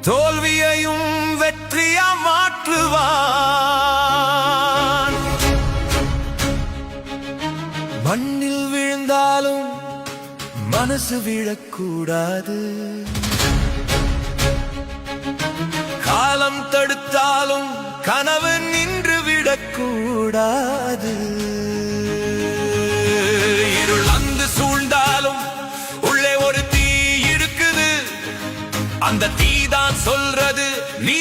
தோல்வியையும் வெற்றியா மாற்றுவான். மண்ணில் விழுந்தாலும் மனசு விழக்கூடாது, காலம் தடுத்தாலும் கனவு நின்று விடக்கூடாது. இருள் வந்து சூழ்ந்தாலும் உள்ளே ஒரு தீ இருக்குது, அந்த தீதான் சொல்றது நீ